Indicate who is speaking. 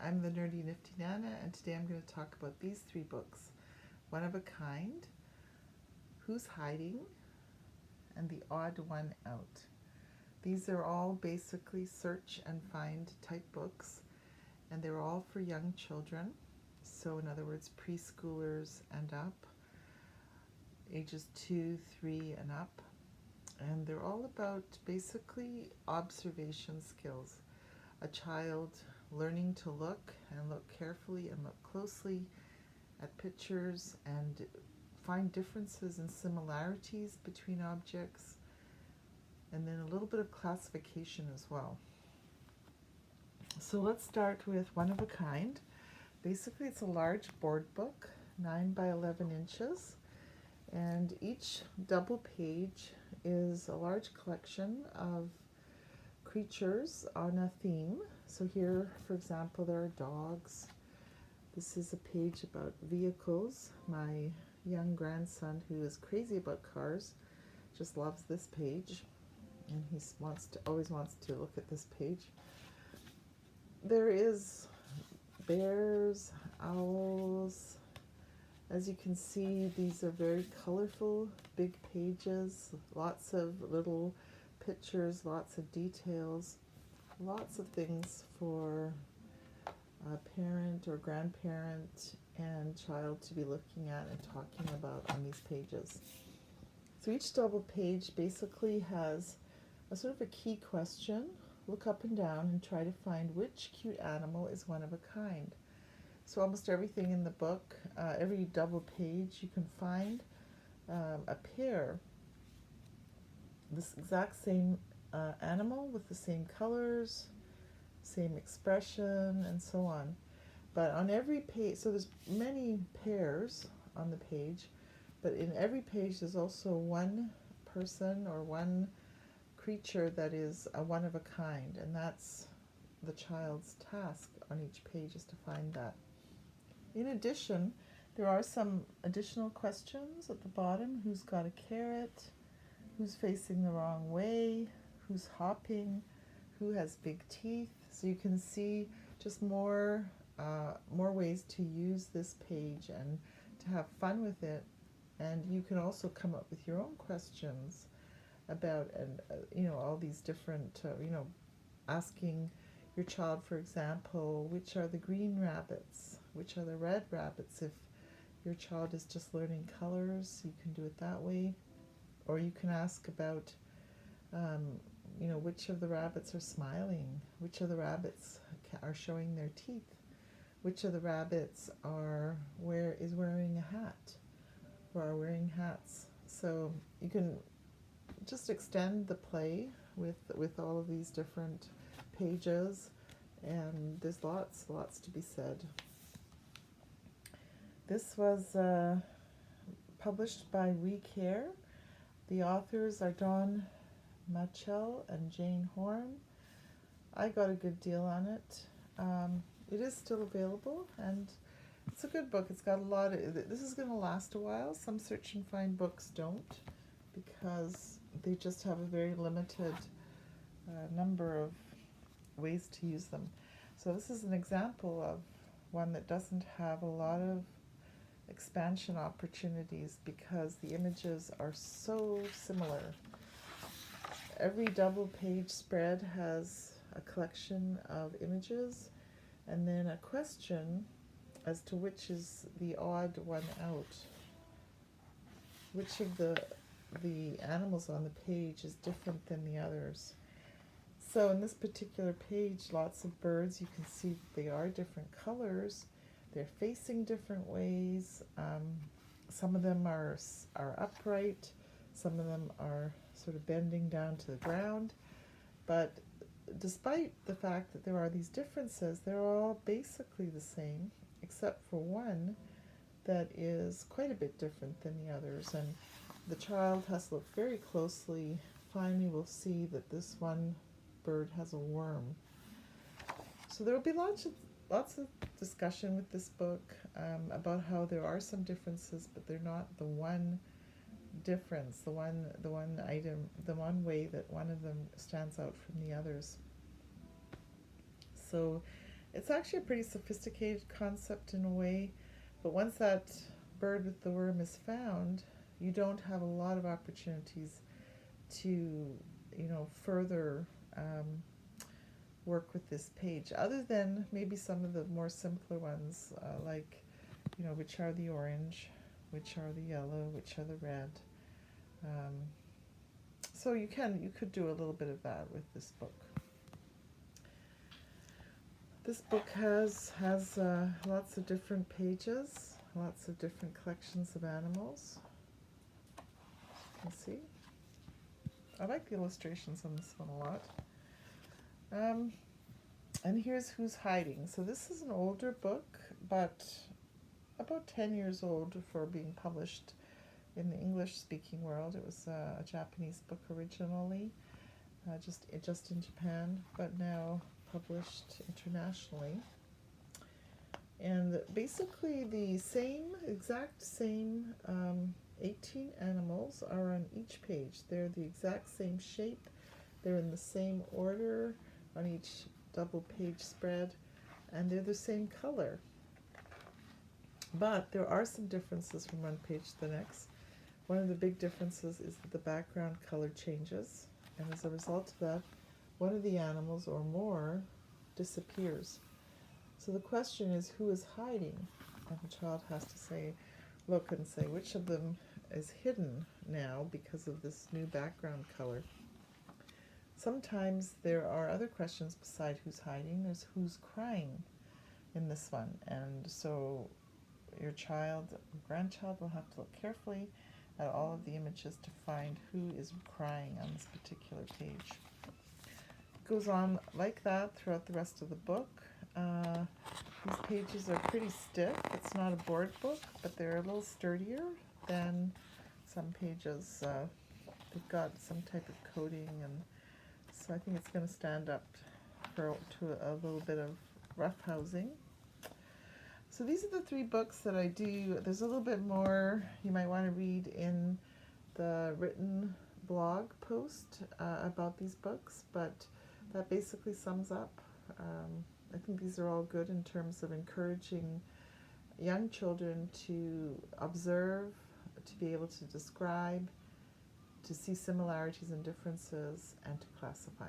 Speaker 1: I'm the Nerdy Nifty Nana, and today I'm going to talk about these three books: One of a Kind, Who's Hiding, and The Odd One Out. These are all basically search and find type books, and they're all for young children. So in other words, preschoolers and up, ages 2, 3 and up. And they're all about basically observation skills. A child learning to look and look carefully and look closely at pictures and find differences and similarities between objects, and then a little bit of classification as well. So let's start with One of a Kind. Basically, it's a large board book, 9 by 11 inches, and each double page is a large collection of creatures on a theme. So here, for example, there are dogs. This is a page about vehicles. My young grandson, who is crazy about cars, just loves this page, and he always wants to look at this page. There is bears, owls. As you can see, these are very colorful, big pages, lots of little pictures, lots of details, lots of things for a parent or grandparent and child to be looking at and talking about on these pages. So each double page basically has a sort of a key question. Look up and down and try to find which cute animal is one of a kind. So almost everything in the book, every double page, you can find a pair, this exact same animal with the same colors, same expression, and so on. But on every page, so there's many pairs on the page, but in every page there's also one person or one creature that is a one of a kind, and that's the child's task on each page, is to find that. In addition, there are some additional questions at the bottom. Who's got a carrot? Who's facing the wrong way? Who's hopping? Who has big teeth? So you can see just more ways to use this page and to have fun with it. And you can also come up with your own questions about all these different asking your child, for example, which are the green rabbits, which are the red rabbits. If your child is just learning colors, you can do it that way. Or you can ask about which of the rabbits are smiling, which of the rabbits are showing their teeth, which of the rabbits is wearing a hat or are wearing hats. So you can just extend the play with all of these different pages, and there's lots to be said. This was published by We Care. The authors are Dawn Machel and Jane Horn. I got a good deal on it. It is still available, and it's a good book. It's got a lot of, this is going to last a while. Some search and find books don't, because they just have a very limited number of ways to use them. So this is an example of one that doesn't have a lot of expansion opportunities because the images are so similar. Every double page spread has a collection of images and then a question as to which is the odd one out. Which of the animals on the page is different than the others. So in this particular page, lots of birds. You can see that they are different colors. They're facing different ways. Some of them are upright. Some of them are sort of bending down to the ground. But despite the fact that there are these differences, they're all basically the same, except for one that is quite a bit different than the others. And the child has to look very closely. Finally, we'll see that this one bird has a worm. So there will be lots of discussion with this book about how there are some differences, but they're not the one difference, the one item, the one way that one of them stands out from the others. So It's actually a pretty sophisticated concept in a way, but once that bird with the worm is found, you don't have a lot of opportunities to, further work with this page, other than maybe some of the more simpler ones, like, which are the orange, which are the yellow, which are the red. Um, so you could do a little bit of that with this book. This book has lots of different pages, lots of different collections of animals. You can see. I like the illustrations on this one a lot. And here's Who's Hiding. So this is an older book, but about 10 years old for being published in the English-speaking world. It was a Japanese book originally, just in Japan, but now published internationally. And basically the exact same 18 animals are on each page. They're the exact same shape. They're in the same order on each double page spread, and they're the same color. But there are some differences from one page to the next. One of the big differences is that the background color changes, and as a result of that, one of the animals or more disappears. So the question is, who is hiding? And the child has to look and say which of them is hidden now because of this new background color. Sometimes there are other questions beside who's hiding. There's who's crying in this one, and so your child or grandchild will have to look carefully at all of the images to find who is crying on this particular page. It goes on like that throughout the rest of the book. These pages are pretty stiff. It's not a board book, but they're a little sturdier than some pages. They've got some type of coating, and so I think it's going to stand up to a little bit of rough housing. So these are the three books that I do. There's a little bit more you might want to read in the written blog post about these books, but that basically sums up. I think these are all good in terms of encouraging young children to observe, to be able to describe, to see similarities and differences, and to classify.